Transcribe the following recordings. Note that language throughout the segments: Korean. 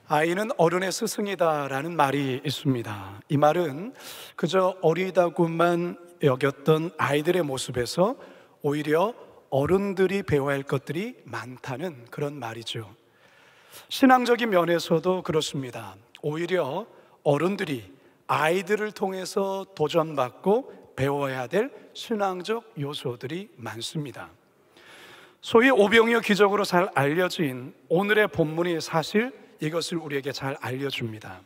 아이는 어른의 스승이다라는 말이 있습니다. 이 말은 그저 어리다고만 여겼던 아이들의 모습에서 오히려 어른들이 배워야 할 것들이 많다는 그런 말이죠. 신앙적인 면에서도 그렇습니다. 오히려 어른들이 아이들을 통해서 도전받고 배워야 될 신앙적 요소들이 많습니다. 소위 오병이어 기적으로 잘 알려진 오늘의 본문이 사실 이것을 우리에게 잘 알려줍니다.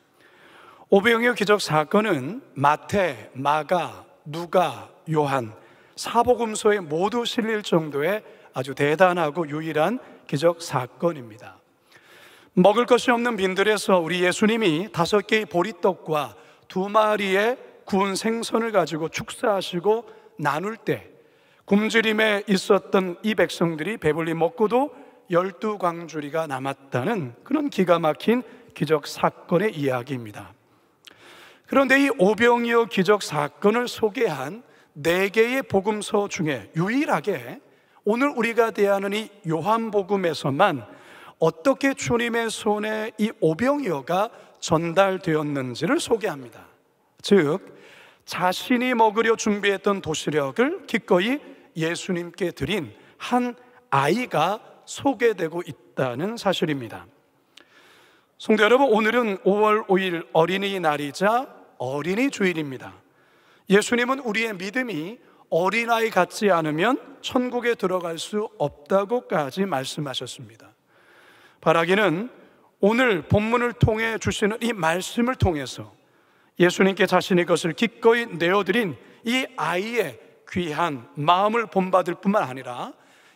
오병이어 기적 사건은 마태, 마가, 누가, 요한 사복음서에 모두 실릴 정도의 아주 대단하고 유일한 기적 사건입니다. 먹을 것이 없는 빈들에서 우리 예수님이 5개의 보리떡과 2마리의 구운 생선을 가지고 축사하시고 나눌 때 굶주림에 있었던 이 백성들이 배불리 먹고도 12광주리가 남았다는 그런 기가 막힌 기적 사건의 이야기입니다. 그런데 이 오병이어 기적 사건을 소개한 4개의 복음서 중에 유일하게 오늘 우리가 대하는 이 요한복음에서만 어떻게 주님의 손에 이 오병이어가 전달되었는지를 소개합니다. 즉 자신이 먹으려 준비했던 도시락을 기꺼이 예수님께 드린 한 아이가 소개되고 있다는 사실입니다. 성도 여러분, 오늘은 5월 5일 어린이날이자 어린이 주일입니다. 예수님은 우리의 믿음이 어린아이 같지 않으면 천국에 들어갈 수 없다고까지 말씀하셨습니다. 바라기는 오늘 본문을 통해 주시는 이 말씀을 통해서 예수님께 자신의 것을 기꺼이 내어드린 이 아이의 귀한 마음을 본받을 뿐만 아니라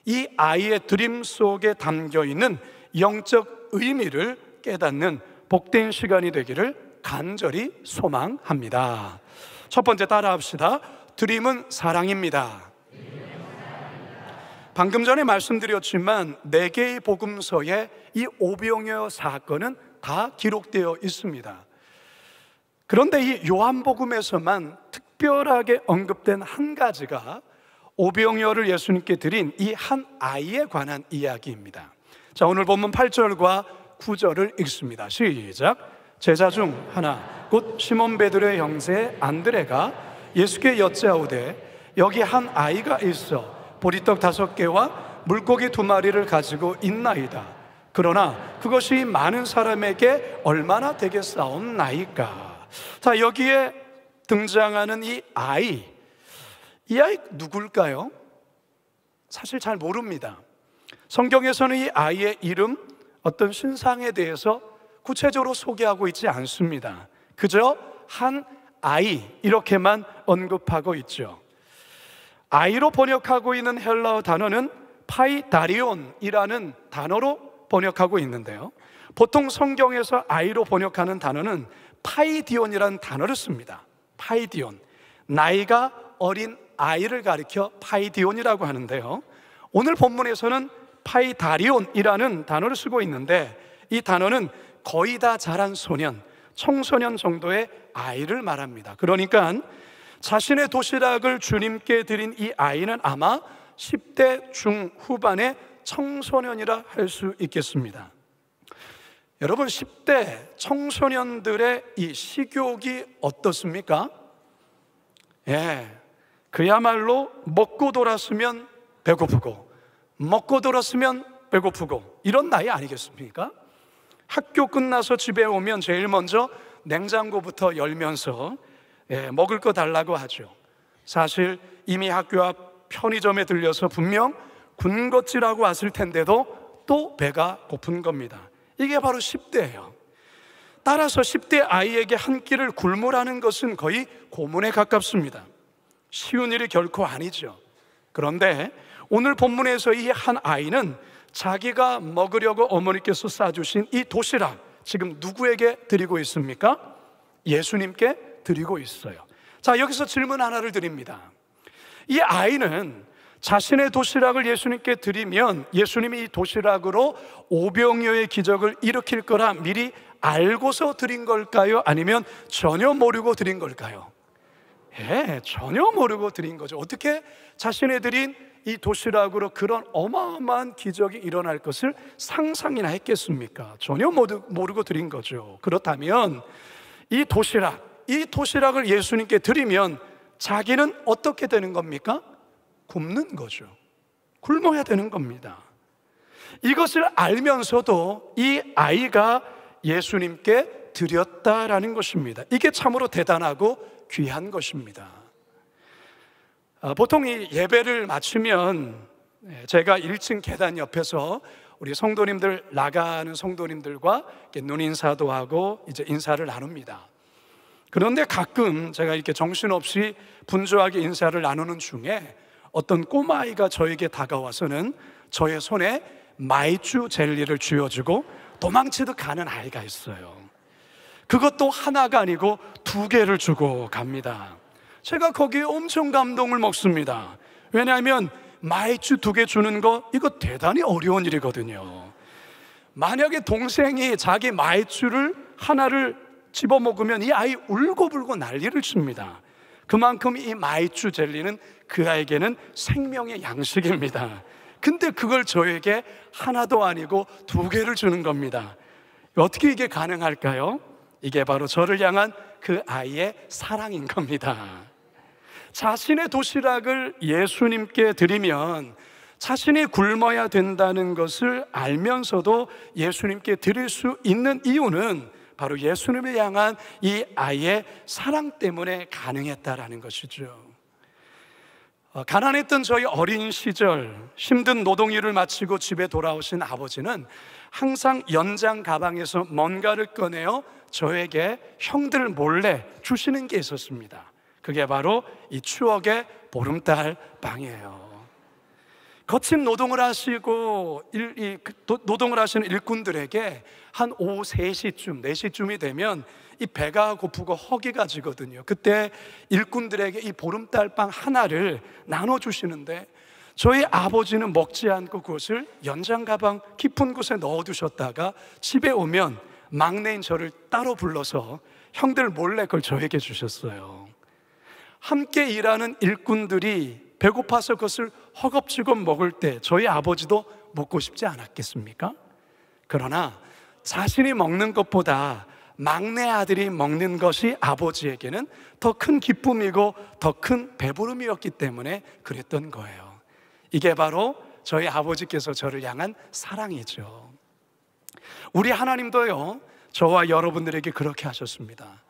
이 아이의 드림 속에 담겨있는 영적 의미를 깨닫는 복된 시간이 되기를 간절히 소망합니다. 첫 번째 따라합시다. 드림은 사랑입니다. 방금 전에 말씀드렸지만 4개의 복음서에 이 오병이어 사건은 다 기록되어 있습니다. 그런데 이 요한복음에서만 특별하게 언급된 한 가지가 오병이어를 예수님께 드린 이 한 아이에 관한 이야기입니다. 자, 오늘 본문 8절과 9절을 읽습니다. 시작. 제자 중 하나 곧 시몬 베드로의 형제 안드레가 예수께 여짜오되 여기 한 아이가 있어 보리떡 5개와 물고기 2마리를 가지고 있나이다. 그러나 그것이 많은 사람에게 얼마나 되겠사옵나이까. 자, 여기에 등장하는 이 아이 누굴까요? 사실 잘 모릅니다. 성경에서는 이 아이의 이름, 어떤 신상에 대해서 구체적으로 소개하고 있지 않습니다. 그저 한 아이 이렇게만 언급하고 있죠. 아이로 번역하고 있는 헬라어 단어는 파이다리온이라는 단어로 번역하고 있는데요, 보통 성경에서 아이로 번역하는 단어는 파이디온이라는 단어를 씁니다. 파이디온, 나이가 어린 아이를 가리켜 파이디온이라고 하는데요, 오늘 본문에서는 파이다리온이라는 단어를 쓰고 있는데 이 단어는 거의 다 자란 소년, 청소년 정도의 아이를 말합니다. 그러니까 자신의 도시락을 주님께 드린 이 아이는 아마 10대 중후반의 청소년이라 할 수 있겠습니다. 여러분, 10대 청소년들의 이 식욕이 어떻습니까? 그야말로 먹고 돌았으면 배고프고 먹고 돌았으면 배고프고 이런 나이 아니겠습니까? 학교 끝나서 집에 오면 제일 먼저 냉장고부터 열면서 먹을 거 달라고 하죠. 사실 이미 학교 앞 편의점에 들려서 분명 군것질하고 왔을 텐데도 또 배가 고픈 겁니다. 이게 바로 10대예요. 따라서 10대 아이에게 한 끼를 굶으라는 것은 거의 고문에 가깝습니다. 쉬운 일이 결코 아니죠. 그런데 오늘 본문에서 이 한 아이는 자기가 먹으려고 어머니께서 싸주신 이 도시락, 지금 누구에게 드리고 있습니까? 예수님께 드리고 있어요. 자, 여기서 질문 하나를 드립니다. 이 아이는 자신의 도시락을 예수님께 드리면 예수님이 이 도시락으로 오병이어의 기적을 일으킬 거라 미리 알고서 드린 걸까요? 아니면 전혀 모르고 드린 걸까요? 전혀 모르고 드린 거죠. 어떻게 자신의 드린 이 도시락으로 그런 어마어마한 기적이 일어날 것을 상상이나 했겠습니까? 전혀 모르고 드린 거죠. 그렇다면 이 도시락을 예수님께 드리면 자기는 어떻게 되는 겁니까? 굶는 거죠. 굶어야 되는 겁니다. 이것을 알면서도 이 아이가 예수님께 드렸다라는 것입니다. 이게 참으로 대단하고 귀한 것입니다. 보통 이 예배를 마치면 제가 1층 계단 옆에서 우리 성도님들, 나가는 성도님들과 눈인사도 하고 이제 인사를 나눕니다. 그런데 가끔 제가 이렇게 정신없이 분주하게 인사를 나누는 중에 어떤 꼬마아이가 저에게 다가와서는 저의 손에 마이쮸 젤리를 쥐어주고 도망치듯 가는 아이가 있어요. 그것도 하나가 아니고 2개를 주고 갑니다. 제가 거기에 엄청 감동을 먹습니다. 왜냐하면 마이쮸 2개 주는 거, 이거 대단히 어려운 일이거든요. 만약에 동생이 자기 마이쮸를 하나를 집어먹으면 이 아이 울고불고 난리를 칩니다. 그만큼 이 마이쮸 젤리는 그 아이에게는 생명의 양식입니다. 근데 그걸 저에게 하나도 아니고 2개를 주는 겁니다. 어떻게 이게 가능할까요? 이게 바로 저를 향한 그 아이의 사랑인 겁니다. 자신의 도시락을 예수님께 드리면 자신이 굶어야 된다는 것을 알면서도 예수님께 드릴 수 있는 이유는 바로 예수님을 향한 이 아이의 사랑 때문에 가능했다라는 것이죠. 가난했던 저희 어린 시절 힘든 노동일을 마치고 집에 돌아오신 아버지는 항상 연장 가방에서 뭔가를 꺼내어 저에게 형들 몰래 주시는 게 있었습니다. 그게 바로 이 추억의 보름달 빵이에요. 거친 노동을 하시고 노동을 하시는 일꾼들에게 한 오후 3시쯤, 4시쯤이 되면 이 배가 고프고 허기가 지거든요. 그때 일꾼들에게 이 보름달빵 하나를 나눠주시는데 저희 아버지는 먹지 않고 그것을 연장 가방 깊은 곳에 넣어두셨다가 집에 오면 막내인 저를 따로 불러서 형들 몰래 그걸 저에게 주셨어요. 함께 일하는 일꾼들이 배고파서 그것을 허겁지겁 먹을 때 저희 아버지도 먹고 싶지 않았겠습니까? 그러나 자신이 먹는 것보다 막내 아들이 먹는 것이 아버지에게는 더 큰 기쁨이고 더 큰 배부름이었기 때문에 그랬던 거예요. 이게 바로 저희 아버지께서 저를 향한 사랑이죠. 우리 하나님도요, 저와 여러분들에게 그렇게 하셨습니다.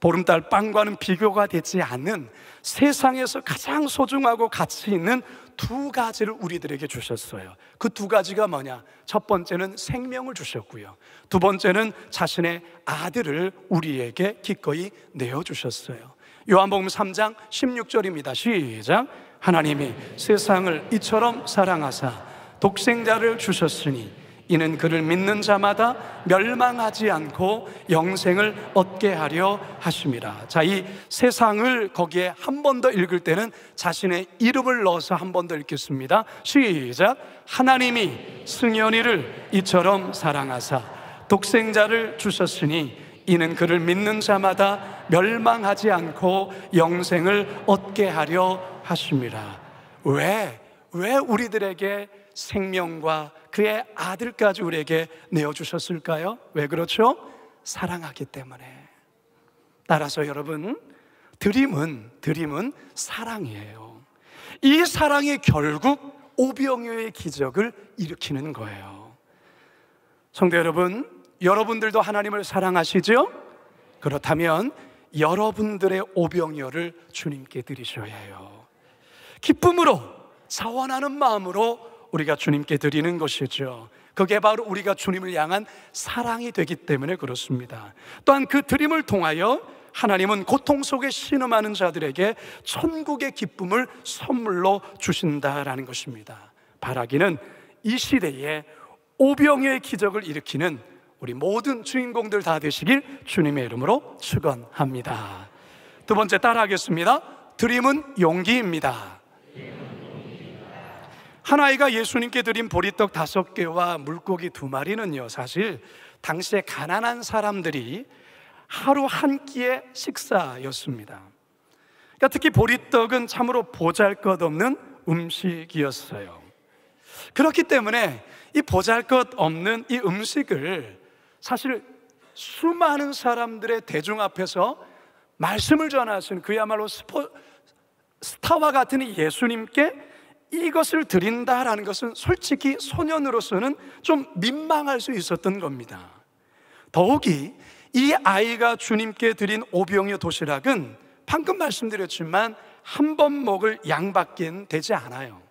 보름달 빵과는 비교가 되지 않는 세상에서 가장 소중하고 가치 있는 2가지를 우리들에게 주셨어요. 그 2가지가 뭐냐? 첫 번째는 생명을 주셨고요, 2번째는 자신의 아들을 우리에게 기꺼이 내어주셨어요. 요한복음 3장 16절입니다 시작. 하나님이 세상을 이처럼 사랑하사 독생자를 주셨으니 이는 그를 믿는 자마다 멸망하지 않고 영생을 얻게 하려 하심이라. 자, 이 세상을 거기에 한 번 더 읽을 때는 자신의 이름을 넣어서 한 번 더 읽겠습니다 시작. 하나님이 승연이를 이처럼 사랑하사 독생자를 주셨으니 이는 그를 믿는 자마다 멸망하지 않고 영생을 얻게 하려 하심이라. 왜 우리들에게 생명과 그의 아들까지 우리에게 내어주셨을까요? 왜 그렇죠? 사랑하기 때문에. 따라서 여러분, 드림은 사랑이에요. 이 사랑이 결국 오병이어의 기적을 일으키는 거예요. 성도 여러분, 여러분들도 하나님을 사랑하시죠? 그렇다면 여러분들의 오병이어를 주님께 드리셔야 해요. 기쁨으로, 자원하는 마음으로 우리가 주님께 드리는 것이죠. 그게 바로 우리가 주님을 향한 사랑이 되기 때문에 그렇습니다. 또한 그 드림을 통하여 하나님은 고통 속에 신음하는 자들에게 천국의 기쁨을 선물로 주신다라는 것입니다. 바라기는 이 시대에 오병이어의 기적을 일으키는 우리 모든 주인공들 다 되시길 주님의 이름으로 축원합니다. 2번째 따라하겠습니다. 드림은 용기입니다. 한 아이가 예수님께 드린 보리떡 5개와 물고기 2마리는요, 사실 당시에 가난한 사람들이 하루 한 끼의 식사였습니다. 그러니까 특히 보리떡은 참으로 보잘것없는 음식이었어요. 그렇기 때문에 이 보잘것없는 이 음식을 사실 수많은 사람들의 대중 앞에서 말씀을 전하신 그야말로 스타와 같은 이 예수님께 이것을 드린다라는 것은 솔직히 소년으로서는 좀 민망할 수 있었던 겁니다. 더욱이 이 아이가 주님께 드린 오병이어 도시락은 방금 말씀드렸지만 한 번 먹을 양밖에 되지 않아요.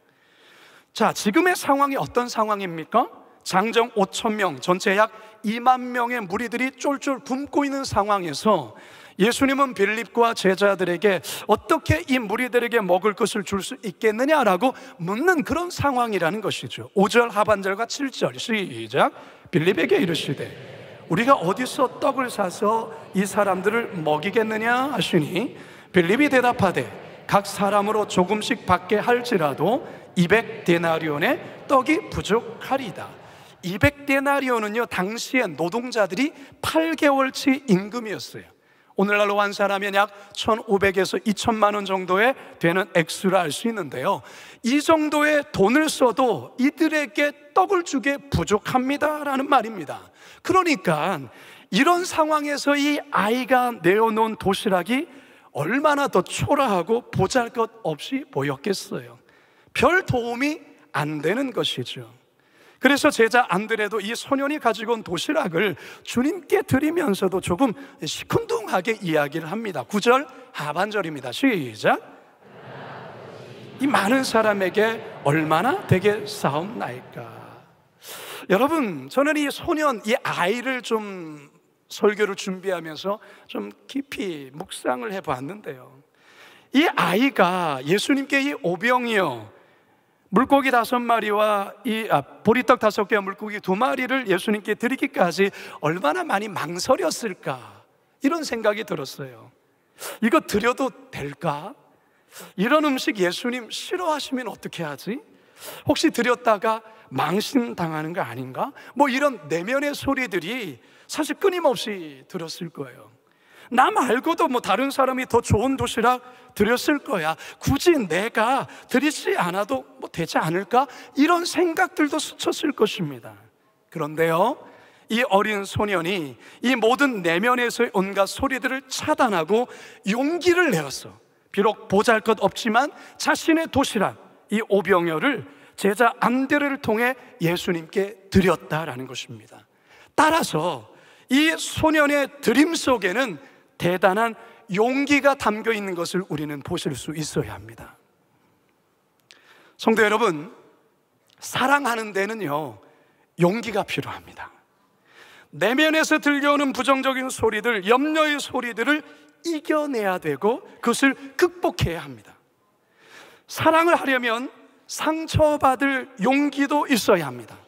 자, 지금의 상황이 어떤 상황입니까? 장정 5천 명, 전체 약 2만 명의 무리들이 쫄쫄 굶고 있는 상황에서 예수님은 빌립과 제자들에게 어떻게 이 무리들에게 먹을 것을 줄 수 있겠느냐라고 묻는 그런 상황이라는 것이죠. 5절 하반절과 7절 시작. 빌립에게 이르시되 우리가 어디서 떡을 사서 이 사람들을 먹이겠느냐 하시니 빌립이 대답하되 각 사람으로 조금씩 받게 할지라도 200데나리온의 떡이 부족하리다. 200데나리온은요 당시에 노동자들이 8개월치 임금이었어요. 오늘날로 환산하면 약 1,500에서 2,000만 원 정도의 되는 액수를 알 수 있는데요, 이 정도의 돈을 써도 이들에게 떡을 주기에 부족합니다라는 말입니다. 그러니까 이런 상황에서 이 아이가 내어놓은 도시락이 얼마나 더 초라하고 보잘것없이 보였겠어요. 별 도움이 안 되는 것이죠. 그래서 제자 안드레도 이 소년이 가지고 온 도시락을 주님께 드리면서도 조금 시큰둥하게 이야기를 합니다. 9절 하반절입니다. 시작. 이 많은 사람에게 얼마나 되겠사옵나이까. 여러분, 저는 이 소년, 이 아이를 좀 설교를 준비하면서 좀 깊이 묵상을 해봤는데요, 이 아이가 예수님께 이 오병이어 물고기 5마리와 이 보리떡 5개와 물고기 2마리를 예수님께 드리기까지 얼마나 많이 망설였을까, 이런 생각이 들었어요. 이거 드려도 될까? 이런 음식 예수님 싫어하시면 어떻게 하지? 혹시 드렸다가 망신당하는 거 아닌가? 뭐 이런 내면의 소리들이 사실 끊임없이 들었을 거예요. 나 말고도 뭐 다른 사람이 더 좋은 도시락 드렸을 거야, 굳이 내가 드리지 않아도 뭐 되지 않을까? 이런 생각들도 스쳤을 것입니다. 그런데요, 이 어린 소년이 이 모든 내면에서의 온갖 소리들을 차단하고 용기를 내었어. 비록 보잘것없지만 자신의 도시락, 이 오병이어를 제자 안드레를 통해 예수님께 드렸다라는 것입니다. 따라서 이 소년의 드림 속에는 대단한 용기가 담겨 있는 것을 우리는 보실 수 있어야 합니다. 성도 여러분, 사랑하는 데는요 용기가 필요합니다. 내면에서 들려오는 부정적인 소리들, 염려의 소리들을 이겨내야 되고 그것을 극복해야 합니다. 사랑을 하려면 상처받을 용기도 있어야 합니다.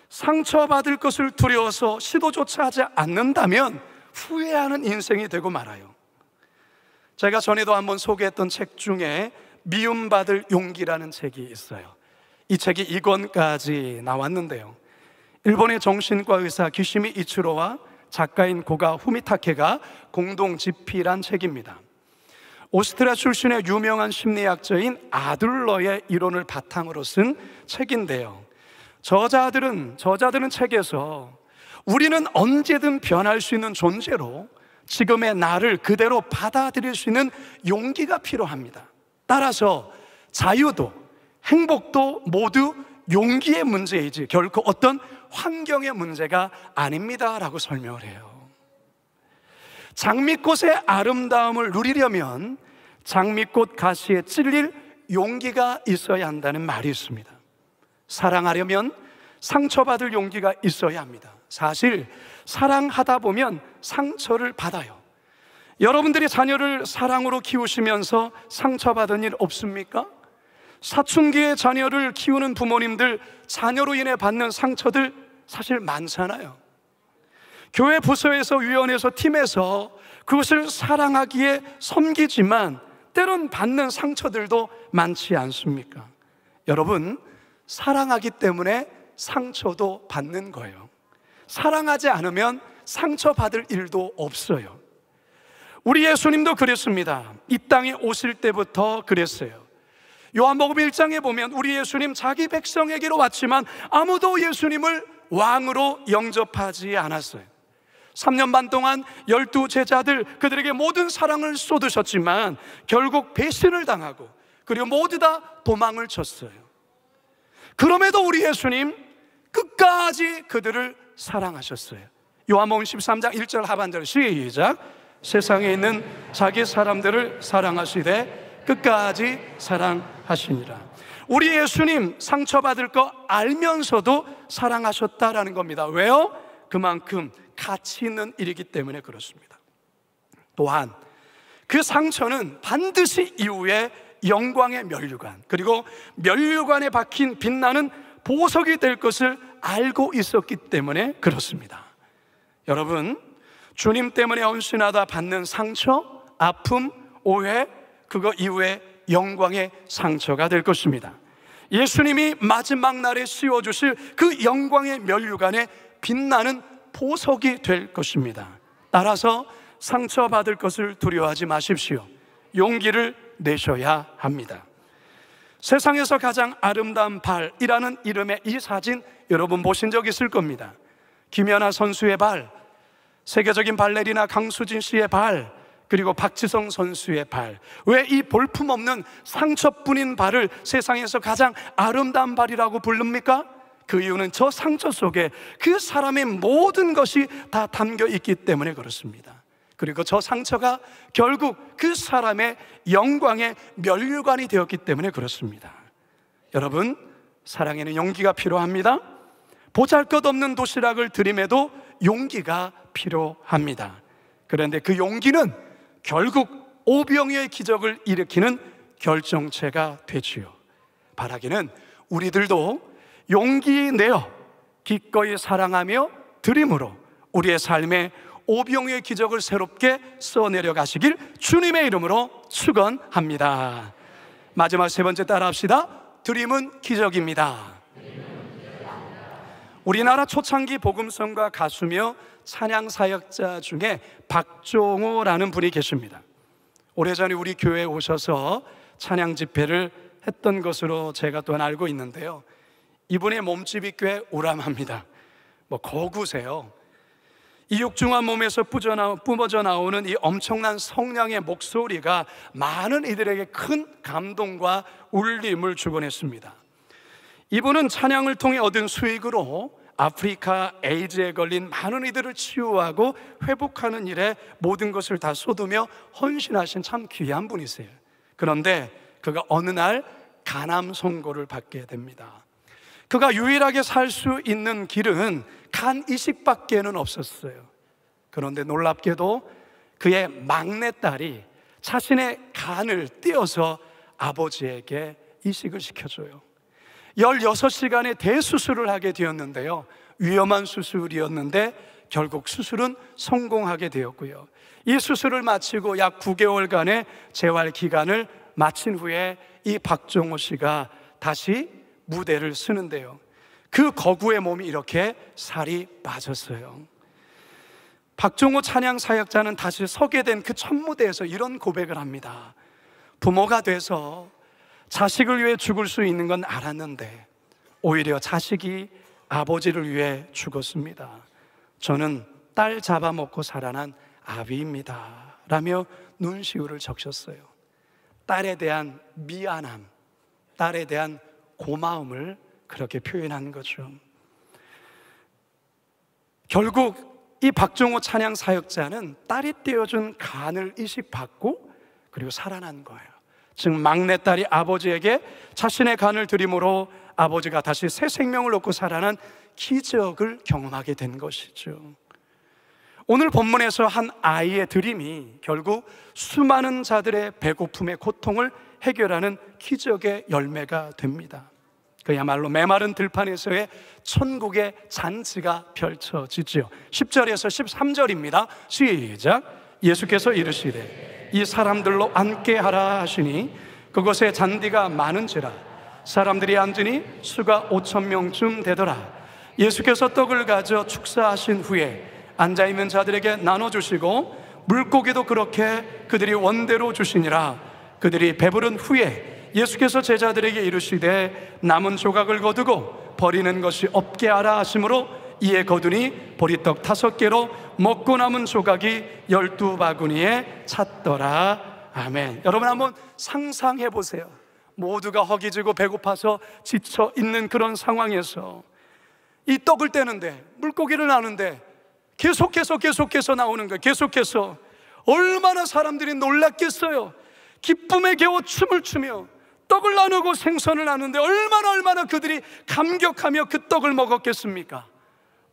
상처받을 것을 두려워서 시도조차 하지 않는다면 후회하는 인생이 되고 말아요. 제가 전에도 한번 소개했던 책 중에 미움받을 용기라는 책이 있어요. 이 책이 2권까지 나왔는데요, 일본의 정신과 의사 기시미 이치로와 작가인 고가 후미타케가 공동 집필한 책입니다. 오스트리아 출신의 유명한 심리학자인 아들러의 이론을 바탕으로 쓴 책인데요, 저자들은 책에서 우리는 언제든 변할 수 있는 존재로 지금의 나를 그대로 받아들일 수 있는 용기가 필요합니다. 따라서 자유도 행복도 모두 용기의 문제이지 결코 어떤 환경의 문제가 아닙니다 라고 설명을 해요. 장미꽃의 아름다움을 누리려면 장미꽃 가시에 찔릴 용기가 있어야 한다는 말이 있습니다. 사랑하려면 상처받을 용기가 있어야 합니다. 사실 사랑하다 보면 상처를 받아요. 여러분들이 자녀를 사랑으로 키우시면서 상처받은 일 없습니까? 사춘기의 자녀를 키우는 부모님들, 자녀로 인해 받는 상처들 사실 많잖아요. 교회 부서에서, 위원회에서, 팀에서 그것을 사랑하기에 섬기지만 때론 받는 상처들도 많지 않습니까? 여러분, 사랑하기 때문에 상처도 받는 거예요. 사랑하지 않으면 상처받을 일도 없어요. 우리 예수님도 그랬습니다. 이 땅에 오실 때부터 그랬어요. 요한복음 1장에 보면 우리 예수님 자기 백성에게로 왔지만 아무도 예수님을 왕으로 영접하지 않았어요. 3년 반 동안 12 제자들, 그들에게 모든 사랑을 쏟으셨지만 결국 배신을 당하고 그리고 모두 다 도망을 쳤어요. 그럼에도 우리 예수님 끝까지 그들을 사랑하셨어요. 요한복음 13장 1절 하반절 시작. 세상에 있는 자기 사람들을 사랑하시되 끝까지 사랑하시니라. 우리 예수님 상처받을 거 알면서도 사랑하셨다라는 겁니다. 왜요? 그만큼 가치 있는 일이기 때문에 그렇습니다. 또한 그 상처는 반드시 이후에 영광의 면류관, 그리고 면류관에 박힌 빛나는 보석이 될 것을 알고 있었기 때문에 그렇습니다. 여러분, 주님 때문에 헌신하다 받는 상처, 아픔, 오해, 그거 이후에 영광의 상처가 될 것입니다. 예수님이 마지막 날에 씌워주실 그 영광의 면류관에 빛나는 보석이 될 것입니다. 따라서 상처받을 것을 두려워하지 마십시오. 용기를 내셔야 합니다. 세상에서 가장 아름다운 발이라는 이름의 이 사진 여러분 보신 적 있을 겁니다. 김연아 선수의 발, 세계적인 발레리나 강수진 씨의 발, 그리고 박지성 선수의 발. 왜 이 볼품없는 상처뿐인 발을 세상에서 가장 아름다운 발이라고 부릅니까? 그 이유는 저 상처 속에 그 사람의 모든 것이 다 담겨 있기 때문에 그렇습니다. 그리고 저 상처가 결국 그 사람의 영광의 면류관이 되었기 때문에 그렇습니다. 여러분, 사랑에는 용기가 필요합니다. 보잘것없는 도시락을 들임에도 용기가 필요합니다. 그런데 그 용기는 결국 오병이어의 기적을 일으키는 결정체가 되지요. 바라기는 우리들도 용기 내어 기꺼이 사랑하며 드림으로 우리의 삶에 오병이어의 기적을 새롭게 써내려 가시길 주님의 이름으로 축원합니다. 마지막 세 번째 따라합시다. 드림은 기적입니다. 우리나라 초창기 복음성가 가수며 찬양 사역자 중에 박종호라는 분이 계십니다. 오래전에 우리 교회에 오셔서 찬양 집회를 했던 것으로 제가 또한 알고 있는데요, 이분의 몸집이 꽤 우람합니다. 거구세요. 이육중한 몸에서 뿜어져 나오는 이 엄청난 성량의 목소리가 많은 이들에게 큰 감동과 울림을 주곤 했습니다. 이분은 찬양을 통해 얻은 수익으로 아프리카 에이즈에 걸린 많은 이들을 치유하고 회복하는 일에 모든 것을 다 쏟으며 헌신하신 참 귀한 분이세요. 그런데 그가 어느 날 간암 선고를 받게 됩니다. 그가 유일하게 살 수 있는 길은 간 이식밖에는 없었어요. 그런데 놀랍게도 그의 막내딸이 자신의 간을 떼어서 아버지에게 이식을 시켜줘요. 16시간의 대수술을 하게 되었는데요, 위험한 수술이었는데 결국 수술은 성공하게 되었고요, 이 수술을 마치고 약 9개월간의 재활 기간을 마친 후에 이 박종호 씨가 다시 무대를 쓰는데요, 그 거구의 몸이 이렇게 살이 빠졌어요. 박종호 찬양 사역자는 다시 서게 된 그 첫 무대에서 이런 고백을 합니다. 부모가 돼서 자식을 위해 죽을 수 있는 건 알았는데 오히려 자식이 아버지를 위해 죽었습니다. 저는 딸 잡아먹고 살아난 아비입니다 라며 눈시울을 적셨어요. 딸에 대한 미안함, 딸에 대한 고마움을 그렇게 표현한 거죠. 결국 이 박종호 찬양 사역자는 딸이 떼어준 간을 이식받고 그리고 살아난 거예요. 즉 막내딸이 아버지에게 자신의 간을 드림으로 아버지가 다시 새 생명을 얻고 살아난 기적을 경험하게 된 것이죠. 오늘 본문에서 한 아이의 드림이 결국 수많은 자들의 배고픔의 고통을 해결하는 기적의 열매가 됩니다. 그야말로 메마른 들판에서의 천국의 잔치가 펼쳐지죠. 10절에서 13절입니다 시작. 예수께서 이르시되 이 사람들로 앉게 하라 하시니 그곳에 잔디가 많은지라 사람들이 앉으니 수가 5,000명쯤 되더라. 예수께서 떡을 가져 축사하신 후에 앉아있는 자들에게 나눠주시고 물고기도 그렇게 그들이 원대로 주시니라. 그들이 배부른 후에 예수께서 제자들에게 이르시되 남은 조각을 거두고 버리는 것이 없게 하라 하심으로 이에 거두니 보리떡 5개로 먹고 남은 조각이 12바구니에 찼더라. 아멘. 여러분 한번 상상해 보세요. 모두가 허기지고 배고파서 지쳐 있는 그런 상황에서 이 떡을 떼는데, 물고기를 나누는데 계속해서 나오는 거예요. 계속해서. 얼마나 사람들이 놀랐겠어요. 기쁨에 겨워 춤을 추며 떡을 나누고 생선을 나누는데 얼마나 그들이 감격하며 그 떡을 먹었겠습니까?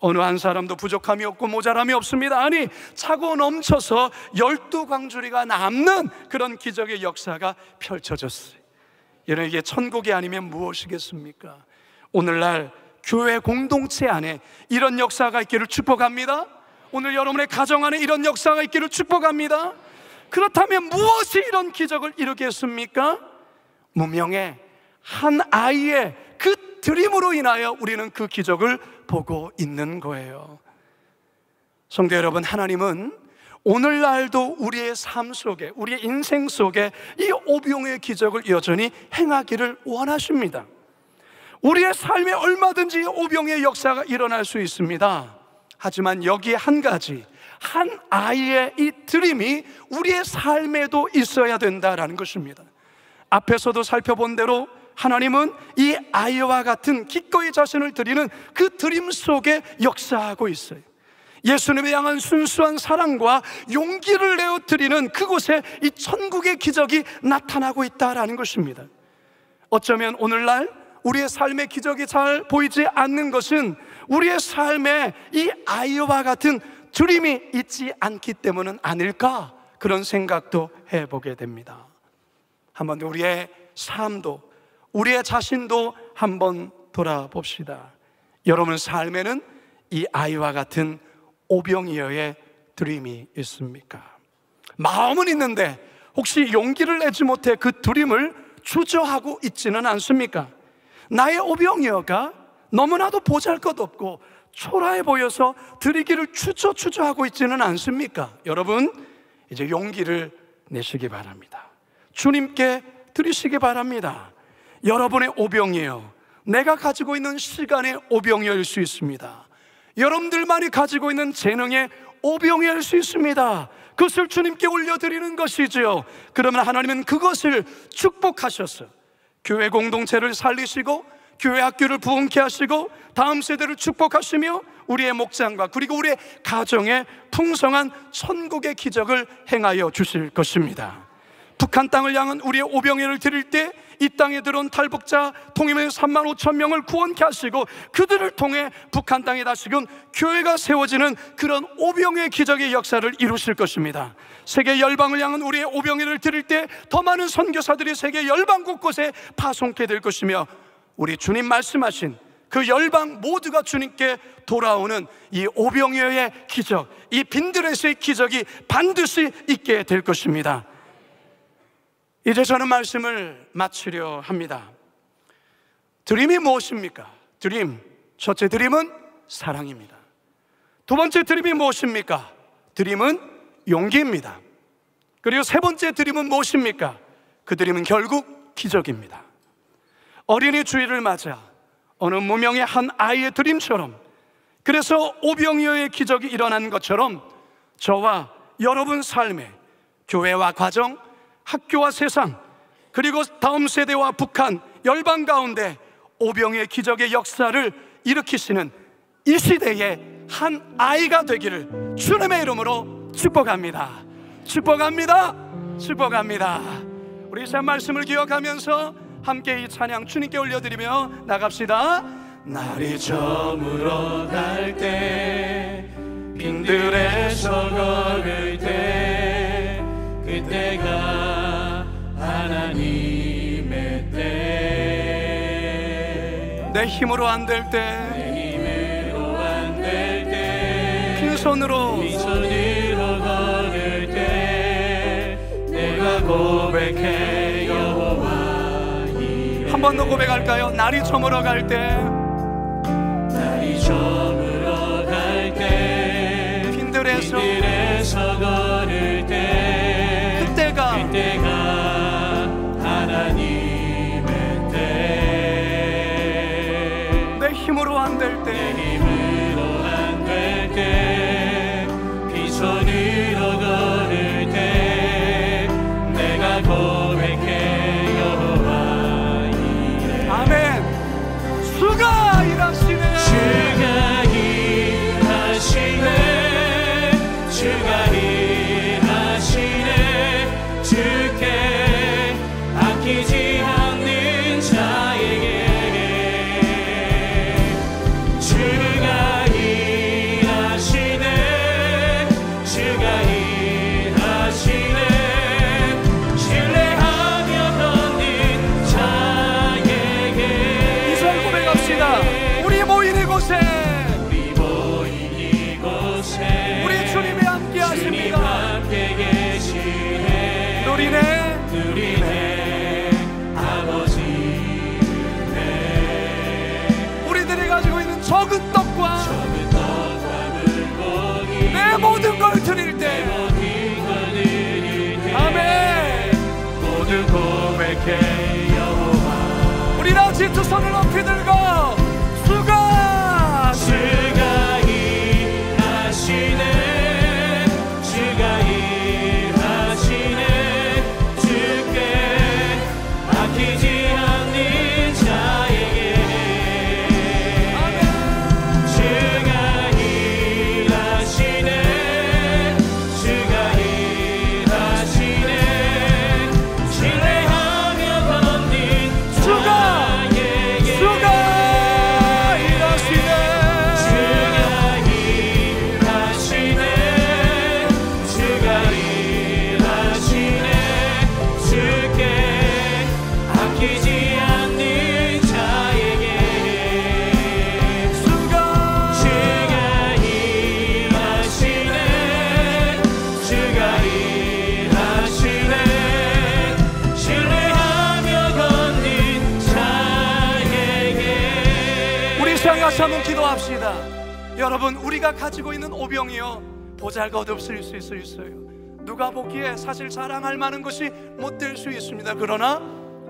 어느 한 사람도 부족함이 없고 모자람이 없습니다. 아니, 차고 넘쳐서 12광주리가 남는 그런 기적의 역사가 펼쳐졌어요. 여러분, 이게 천국이 아니면 무엇이겠습니까? 오늘날 교회 공동체 안에 이런 역사가 있기를 축복합니다. 오늘 여러분의 가정 안에 이런 역사가 있기를 축복합니다. 그렇다면 무엇이 이런 기적을 이루겠습니까? 무명의 한 아이의 그 드림으로 인하여 우리는 그 기적을 보고 있는 거예요. 성도 여러분, 하나님은 오늘날도 우리의 삶 속에, 우리의 인생 속에 이 오병의 기적을 여전히 행하기를 원하십니다. 우리의 삶에 얼마든지 오병의 역사가 일어날 수 있습니다. 하지만 여기에 한 가지, 한 아이의 이 드림이 우리의 삶에도 있어야 된다라는 것입니다. 앞에서도 살펴본 대로 하나님은 이 아이와 같은 기꺼이 자신을 드리는 그 드림 속에 역사하고 있어요. 예수님을 향한 순수한 사랑과 용기를 내어 드리는 그곳에 이 천국의 기적이 나타나고 있다라는 것입니다. 어쩌면 오늘날 우리의 삶의 기적이 잘 보이지 않는 것은 우리의 삶에 이 아이와 같은 드림이 있지 않기 때문은 아닐까, 그런 생각도 해보게 됩니다. 한번 우리의 삶도, 우리의 자신도 한번 돌아봅시다. 여러분 삶에는 이 아이와 같은 오병이어의 드림이 있습니까? 마음은 있는데 혹시 용기를 내지 못해 그 드림을 주저하고 있지는 않습니까? 나의 오병이어가 너무나도 보잘것없고 초라해 보여서 드리기를 주저하고 있지는 않습니까? 여러분, 이제 용기를 내시기 바랍니다. 주님께 드리시기 바랍니다. 여러분의 오병이어, 내가 가지고 있는 시간의 오병이어일 수 있습니다. 여러분들만이 가지고 있는 재능의 오병이어일 수 있습니다. 그것을 주님께 올려드리는 것이죠. 그러면 하나님은 그것을 축복하셔서 교회 공동체를 살리시고 교회 학교를 부흥케 하시고 다음 세대를 축복하시며 우리의 목장과 그리고 우리의 가정에 풍성한 천국의 기적을 행하여 주실 것입니다. 북한 땅을 향한 우리의 오병이어를 드릴 때 이 땅에 들어온 탈북자 통일민 3만 5천 명을 구원케 하시고 그들을 통해 북한 땅에 다시금 교회가 세워지는 그런 오병이어의 기적의 역사를 이루실 것입니다. 세계 열방을 향한 우리의 오병이어를 드릴 때 더 많은 선교사들이 세계 열방 곳곳에 파송케 될 것이며 우리 주님 말씀하신 그 열방 모두가 주님께 돌아오는 이 오병이어의 기적, 이 빈드레스의 기적이 반드시 있게 될 것입니다. 이제 저는 말씀을 마치려 합니다. 드림이 무엇입니까? 드림, 첫째 드림은 사랑입니다. 두 번째 드림이 무엇입니까? 드림은 용기입니다. 그리고 세 번째 드림은 무엇입니까? 그 드림은 결국 기적입니다. 어린이 주일을 맞아 어느 무명의 한 아이의 드림처럼, 그래서 오병이어의 기적이 일어난 것처럼 저와 여러분 삶에 교회와 가정, 학교와 세상, 그리고 다음 세대와 북한, 열방 가운데 오병이어의 기적의 역사를 일으키시는 이 시대의 한 아이가 되기를 주님의 이름으로 축복합니다. 축복합니다. 축복합니다. 우리 이 말씀을 기억하면서 함께 이 찬양 주님께 올려드리며 나갑시다. 날이 저물어 갈 때, 빈들에서 걸을 때, 그때가 하나님의 때. 내 힘으로 안 될 때, 내 힘으로 안 될 때, 빈손으로 걸을 때, 내가 고백해 여호와. 한 번 더 고백할까요? 날이 저물어 갈 때, 날이 저물어 갈 때, 빈들에서 걸을 때, 그때가 하나님 같이 두 손을 높이 들고 주가 일하시네, 주가 일하시네. 주께 아끼지 않는 자에게 주가 일하시네, 주가 일하시네. 신뢰하며 걷는 주가 일하시네. 같이 한번 기도합시다. 여러분, 우리가 가지고 있는 오병이요 보잘것없을 수 있어요. 누가 보기에 사실 자랑할 만한 것이 못 될 수 있습니다. 그러나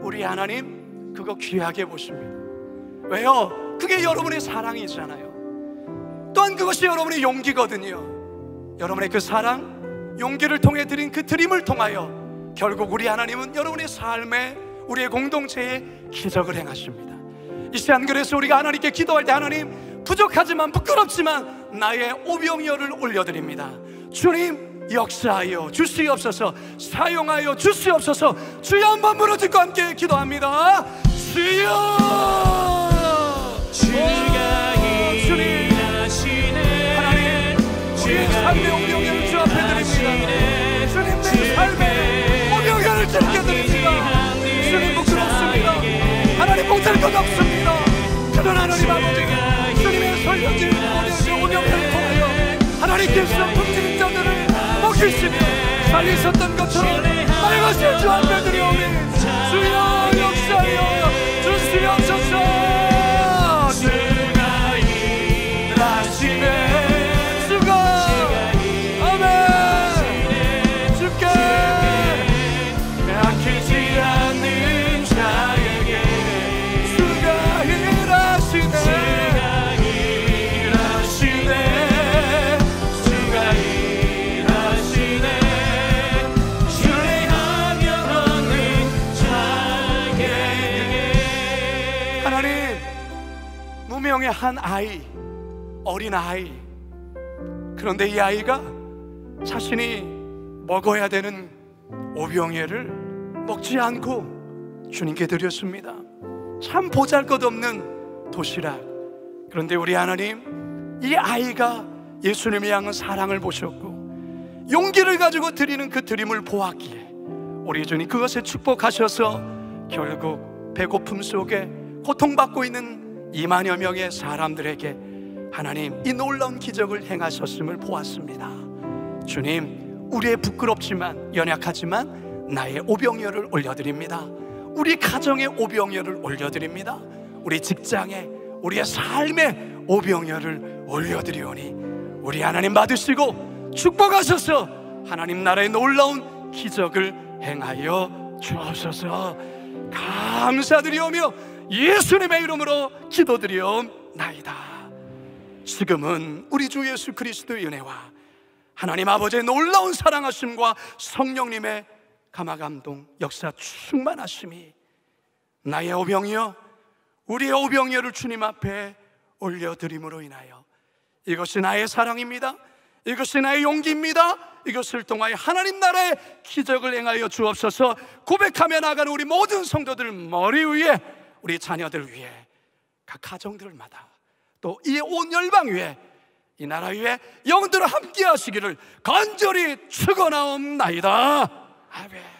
우리 하나님 그거 귀하게 보십니다. 왜요? 그게 여러분의 사랑이잖아요. 또한 그것이 여러분의 용기거든요. 여러분의 그 사랑, 용기를 통해 드린 그 드림을 통하여 결국 우리 하나님은 여러분의 삶에, 우리의 공동체에 기적을 행하십니다. 이 시간, 그래서 우리가 하나님께 기도할 때 하나님, 부족하지만 부끄럽지만 나의 오병이어를 올려드립니다. 주님, 역사하여 주시옵소서, 사용하여 주시옵소서. 주여, 한번 부르짖고 함께 기도합니다. 주여, 주가 일하시네. 하나님, 우리의 삶의 오병이어를 주 앞에 드립니다. 주님, 내 삶의 오병이어를 주께 드립니다. 주님, 부끄럽습니다. 하나님, 못할 것 없습니다. 그러나 하나님 아버지, 주님의 설교진 우리의 오병이어를 통하여 하나님께서 품질인 자들을 먹이시며 살리셨던 것처럼 나의 것을 주 앞에 드려오니 주여, 역사하여 주시옵소서. 주가 일하시네, 주가, 아멘. 주께 아끼지 않는 자에게 주가 일하시네, 주가 일하시네. 신뢰하며 걷는 자에게. 하나님, 무명의 한 아이, 어린 아이, 그런데 이 아이가 자신이 먹어야 되는 오병이어를 먹지 않고 주님께 드렸습니다. 참 보잘것없는 도시락. 그런데 우리 하나님, 이 아이가 예수님을 향한 사랑을 보셨고 용기를 가지고 드리는 그 드림을 보았기에 우리 주님 그것에 축복하셔서 결국 배고픔 속에 고통받고 있는 2만여 명의 사람들에게 하나님 이 놀라운 기적을 행하셨음을 보았습니다. 주님, 우리의 부끄럽지만 연약하지만 나의 오병이어를 올려드립니다. 우리 가정의 오병이어를 올려드립니다. 우리 직장에, 우리의 삶의 오병이어를 올려드리오니 우리 하나님 받으시고 축복하셔서 하나님 나라의 놀라운 기적을 행하여 주옵소서. 감사드리오며 예수님의 이름으로 기도드리옵나이다. 지금은 우리 주 예수 그리스도의 은혜와 하나님 아버지의 놀라운 사랑하심과 성령님의 감화감동 역사 충만하심이 나의 오병이어, 우리의 오병이어를 주님 앞에 올려드림으로 인하여 이것이 나의 사랑입니다, 이것이 나의 용기입니다, 이것을 통하여 하나님 나라의 기적을 행하여 주옵소서. 고백하며 나가는 우리 모든 성도들 머리 위에, 우리 자녀들 위에, 각 가정들마다 또 이 온 열방 위에, 이 나라 위에 영들을 함께 하시기를 간절히 축원하옵나이다. 아멘.